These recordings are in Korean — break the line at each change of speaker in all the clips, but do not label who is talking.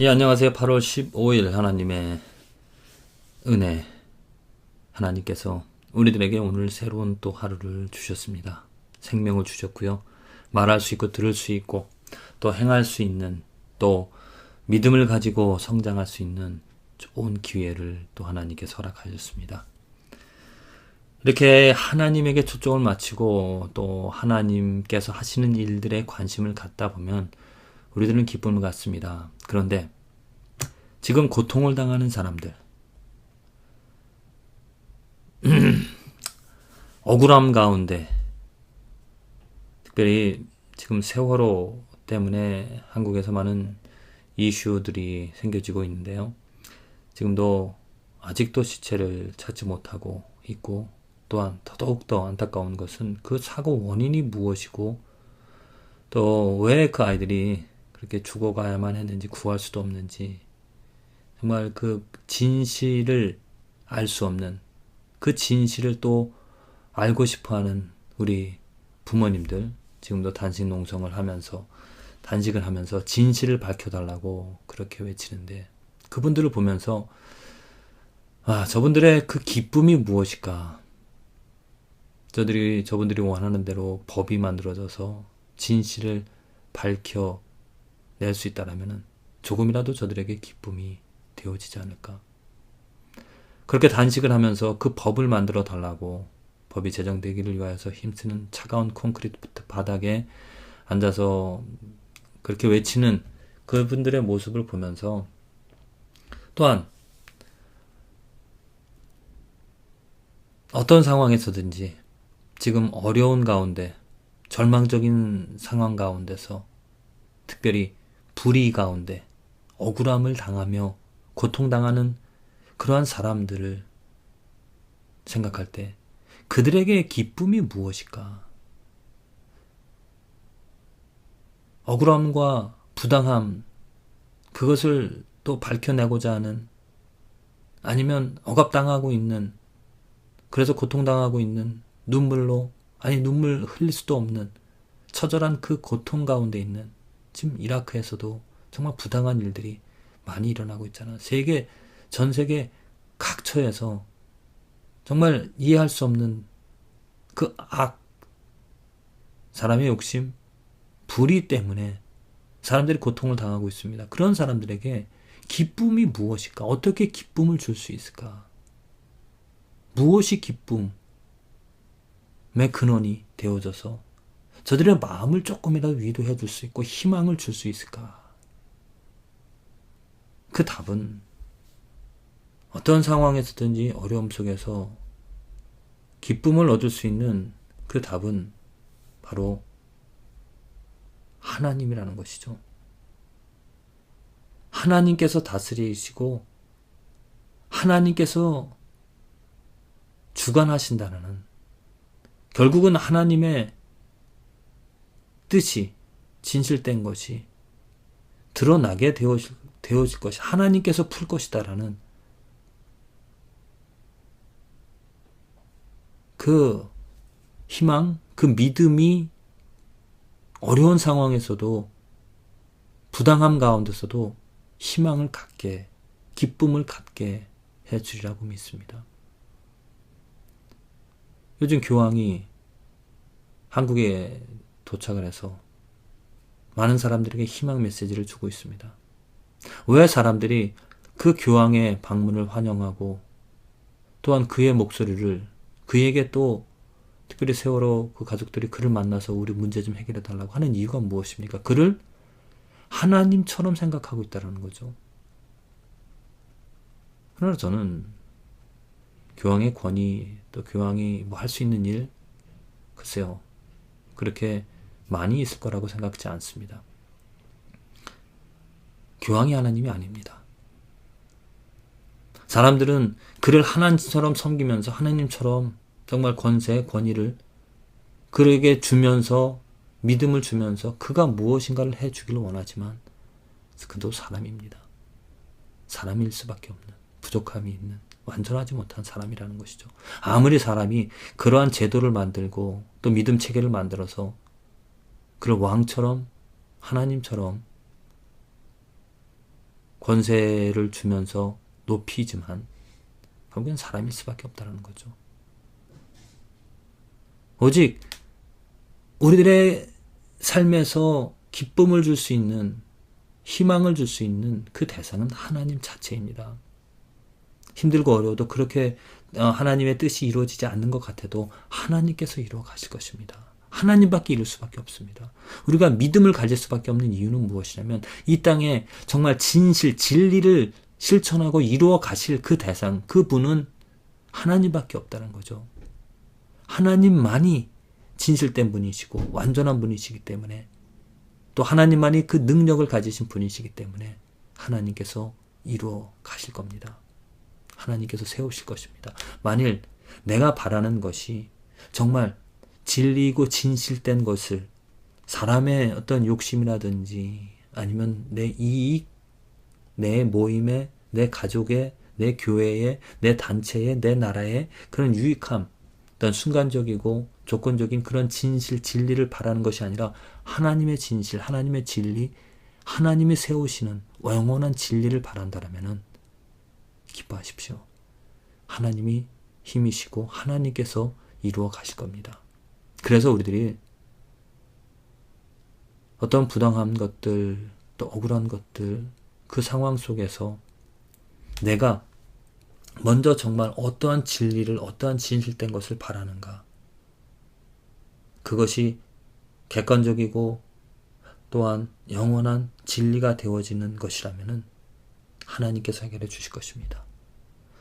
예, 안녕하세요. 8월 15일 하나님의 은혜, 하나님께서 우리들에게 오늘 새로운 또 하루를 주셨습니다. 생명을 주셨고요. 말할 수 있고 들을 수 있고 또 행할 수 있는, 또 믿음을 가지고 성장할 수 있는 좋은 기회를 또 하나님께서 허락하셨습니다. 이렇게 하나님에게 초점을 맞추고 또 하나님께서 하시는 일들에 관심을 갖다 보면 우리들은 기쁨을 갖습니다. 그런데 지금 고통을 당하는 사람들, 억울함 가운데, 특별히 지금 세월호 때문에 한국에서 많은 이슈들이 생겨지고 있는데요. 지금도 아직도 시체를 찾지 못하고 있고, 또한 더더욱더 안타까운 것은 그 사고 원인이 무엇이고, 또 왜 그 아이들이 그렇게 죽어가야만 했는지, 구할 수도 없는지, 정말 그 진실을 알 수 없는, 그 진실을 또 알고 싶어하는 우리 부모님들, 지금도 단식 농성을 하면서, 단식을 하면서 진실을 밝혀달라고 그렇게 외치는데, 그분들을 보면서 저분들의 그 기쁨이 무엇일까? 저분들이 원하는 대로 법이 만들어져서 진실을 밝혀낼 수 있다라면은 조금이라도 저들에게 기쁨이 되어지지 않을까? 그렇게 단식을 하면서 그 법을 만들어 달라고, 법이 제정되기를 위하여서 힘쓰는 차가운 콘크리트 바닥에 앉아서 그렇게 외치는 그분들의 모습을 보면서, 또한 어떤 상황에서든지 지금 어려운 가운데, 절망적인 상황 가운데서, 특별히 불의 가운데 억울함을 당하며 고통당하는 그러한 사람들을 생각할 때 그들에게 기쁨이 무엇일까? 억울함과 부당함, 그것을 또 밝혀내고자 하는, 아니면 억압당하고 있는, 그래서 고통당하고 있는, 눈물 흘릴 수도 없는 처절한 그 고통 가운데 있는, 지금 이라크에서도 정말 부당한 일들이 많이 일어나고 있잖아. 전 세계 각처에서 정말 이해할 수 없는 그 사람의 욕심, 불의 때문에 사람들이 고통을 당하고 있습니다. 그런 사람들에게 기쁨이 무엇일까? 어떻게 기쁨을 줄 수 있을까? 무엇이 기쁨의 근원이 되어져서 저들의 마음을 조금이라도 위로해 줄 수 있고 희망을 줄 수 있을까? 그 답은 어떤 상황에서든지 어려움 속에서 기쁨을 얻을 수 있는 그 답은 바로 하나님이라는 것이죠. 하나님께서 다스리시고 하나님께서 주관하신다는, 결국은 하나님의 뜻이, 진실된 것이 드러나게 되어질 것이, 하나님께서 풀 것이다라는 그 희망, 그 믿음이 어려운 상황에서도, 부당함 가운데서도 희망을 갖게, 기쁨을 갖게 해주리라고 믿습니다. 요즘 교황이 한국에 도착을 해서 많은 사람들에게 희망 메시지를 주고 있습니다. 왜 사람들이 그 교황의 방문을 환영하고, 또한 그의 목소리를, 그에게 또 특별히 세월호 그 가족들이 그를 만나서 우리 문제 좀 해결해 달라고 하는 이유가 무엇입니까? 그를 하나님처럼 생각하고 있다는 거죠. 그러나 저는 교황의 권위, 또 교황이 뭐 할 수 있는 일, 글쎄요, 그렇게 많이 있을 거라고 생각지 않습니다. 교황이 하나님이 아닙니다. 사람들은 그를 하나님처럼 섬기면서 하나님처럼 정말 권세, 권위를 그에게 주면서, 믿음을 주면서 그가 무엇인가를 해주기를 원하지만 그도 사람입니다. 사람일 수밖에 없는, 부족함이 있는, 완전하지 못한 사람이라는 것이죠. 아무리 사람이 그러한 제도를 만들고 또 믿음 체계를 만들어서 그를 왕처럼, 하나님처럼 권세를 주면서 높이지만 결국엔 사람일 수밖에 없다는 거죠. 오직 우리들의 삶에서 기쁨을 줄 수 있는, 희망을 줄 수 있는 그 대상은 하나님 자체입니다. 힘들고 어려워도 그렇게 하나님의 뜻이 이루어지지 않는 것 같아도 하나님께서 이루어 가실 것입니다. 하나님밖에 이룰 수밖에 없습니다. 우리가 믿음을 가질 수밖에 없는 이유는 무엇이냐면 이 땅에 정말 진실, 진리를 실천하고 이루어 가실 그 대상, 그 분은 하나님밖에 없다는 거죠. 하나님만이 진실된 분이시고 완전한 분이시기 때문에, 또 하나님만이 그 능력을 가지신 분이시기 때문에 하나님께서 이루어 가실 겁니다. 하나님께서 세우실 것입니다. 만일 내가 바라는 것이 정말 진리이고 진실된 것을, 사람의 어떤 욕심이라든지 아니면 내 이익, 내 모임에, 내 가족에, 내 교회에, 내 단체에, 내 나라에 그런 유익함, 어떤 순간적이고 조건적인 그런 진실, 진리를 바라는 것이 아니라 하나님의 진실, 하나님의 진리, 하나님이 세우시는 영원한 진리를 바란다라면 기뻐하십시오. 하나님이 힘이시고 하나님께서 이루어 가실 겁니다. 그래서 우리들이 어떤 부당한 것들, 또 억울한 것들, 그 상황 속에서 내가 먼저 정말 어떠한 진리를, 어떠한 진실된 것을 바라는가, 그것이 객관적이고 또한 영원한 진리가 되어지는 것이라면 하나님께서 해결해 주실 것입니다.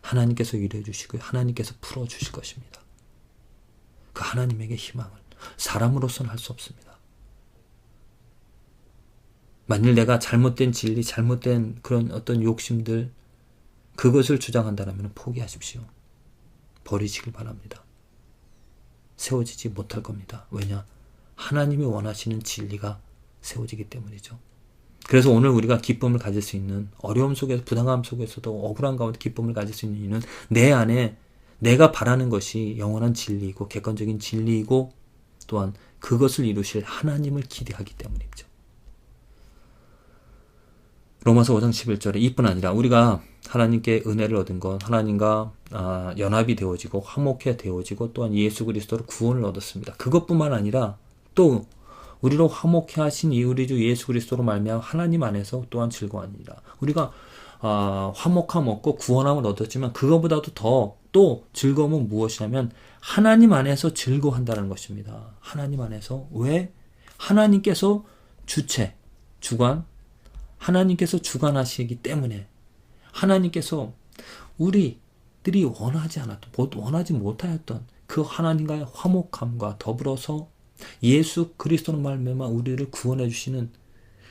하나님께서 위로해 주시고 하나님께서 풀어 주실 것입니다. 그 하나님에게 희망을 사람으로서는 할 수 없습니다. 만일 내가 잘못된 진리, 잘못된 그런 어떤 욕심들, 그것을 주장한다면 포기하십시오. 버리시길 바랍니다. 세워지지 못할 겁니다. 왜냐? 하나님이 원하시는 진리가 세워지기 때문이죠. 그래서 오늘 우리가 기쁨을 가질 수 있는, 어려움 속에서, 부당함 속에서도 억울한 가운데 기쁨을 가질 수 있는 이유는 내 안에 내가 바라는 것이 영원한 진리이고 객관적인 진리이고 또한 그것을 이루실 하나님을 기대하기 때문이죠. 로마서 5장 11절에 이뿐 아니라 우리가 하나님께 은혜를 얻은 것, 하나님과 연합이 되어지고 화목해 되어지고 또한 예수 그리스도로 구원을 얻었습니다. 그것뿐만 아니라 또 우리로 화목해 하신 우리 주 예수 그리스도로 말미암아 하나님 안에서 또한 즐거워하니라. 우리가 화목함 얻고 구원함을 얻었지만 그것보다도 더 또 즐거움은 무엇이냐면 하나님 안에서 즐거워한다는 것입니다. 하나님 안에서. 왜? 하나님께서 주체, 주관, 하나님께서 주관하시기 때문에, 하나님께서 우리들이 원하지 않았던, 원하지 못하였던 그 하나님과의 화목함과 더불어서 예수 그리스도로 말미암아 우리를 구원해 주시는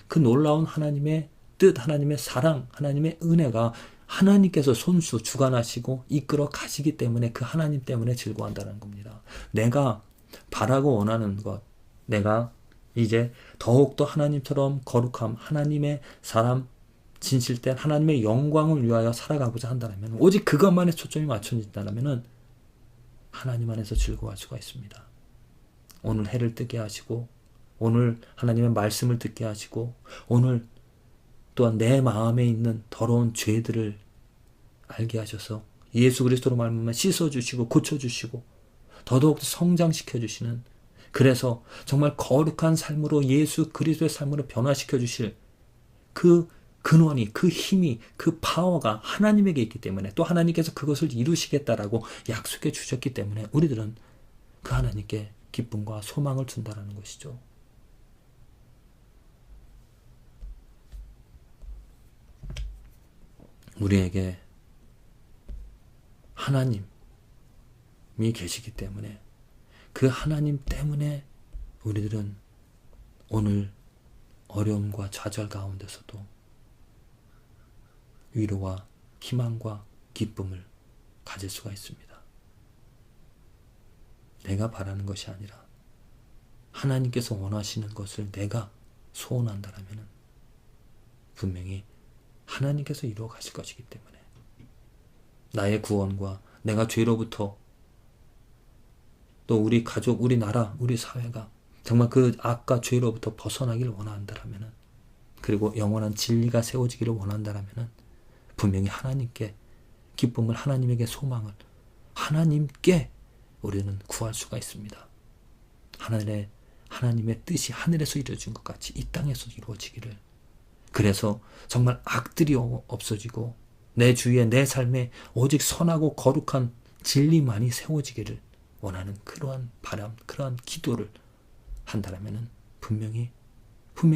그 놀라운 하나님의 뜻, 하나님의 사랑, 하나님의 은혜가 하나님께서 손수 주관하시고 이끌어 가시기 때문에 그 하나님 때문에 즐거워한다는 겁니다. 내가 바라고 원하는 것, 내가 이제 더욱더 하나님처럼 거룩함, 하나님의 사람, 진실된 하나님의 영광을 위하여 살아가고자 한다면, 오직 그것만에 초점이 맞춰진다면 하나님 안에서 즐거워할 수가 있습니다. 오늘 해를 뜨게 하시고, 오늘 하나님의 말씀을 듣게 하시고, 오늘 또한 내 마음에 있는 더러운 죄들을 알게 하셔서 예수 그리스도로 말미암아 씻어주시고 고쳐주시고 더더욱 성장시켜 주시는, 그래서 정말 거룩한 삶으로 예수 그리스도의 삶으로 변화시켜 주실 그 근원이, 그 힘이, 그 파워가 하나님에게 있기 때문에, 또 하나님께서 그것을 이루시겠다라고 약속해 주셨기 때문에 우리들은 그 하나님께 기쁨과 소망을 준다라는 것이죠. 우리에게 하나님이 계시기 때문에, 그 하나님 때문에 우리들은 오늘 어려움과 좌절 가운데서도 위로와 희망과 기쁨을 가질 수가 있습니다. 내가 바라는 것이 아니라 하나님께서 원하시는 것을 내가 소원한다라면 분명히 하나님께서 이루어 가실 것이기 때문에, 나의 구원과 내가 죄로부터, 또 우리 가족, 우리 나라, 우리 사회가 정말 그 악과 죄로부터 벗어나기를 원한다라면 그리고 영원한 진리가 세워지기를 원한다면 분명히 하나님께 기쁨을, 하나님에게 소망을, 하나님께 우리는 구할 수가 있습니다. 하나님의 뜻이 하늘에서 이루어진 것 같이 이 땅에서 이루어지기를. 그래서 정말 악들이 없어지고 내 주위에, 내 삶에 오직 선하고 거룩한 진리만이 세워지기를 원하는 그러한 바람, 그러한 기도를 한다면 분명히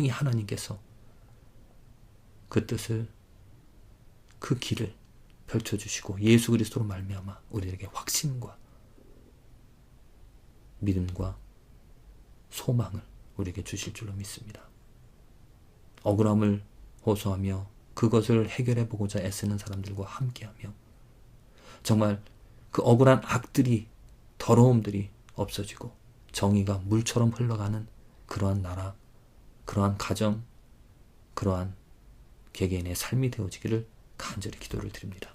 하나님께서 그 뜻을, 그 길을 펼쳐주시고 예수 그리스도로 말미암아 우리에게 확신과 믿음과 소망을 우리에게 주실 줄로 믿습니다. 억울함을 호소하며 그것을 해결해 보고자 애쓰는 사람들과 함께하며 정말 그 억울한 악들이, 더러움들이 없어지고 정의가 물처럼 흘러가는 그러한 나라, 그러한 가정, 그러한 개개인의 삶이 되어지기를 간절히 기도를 드립니다.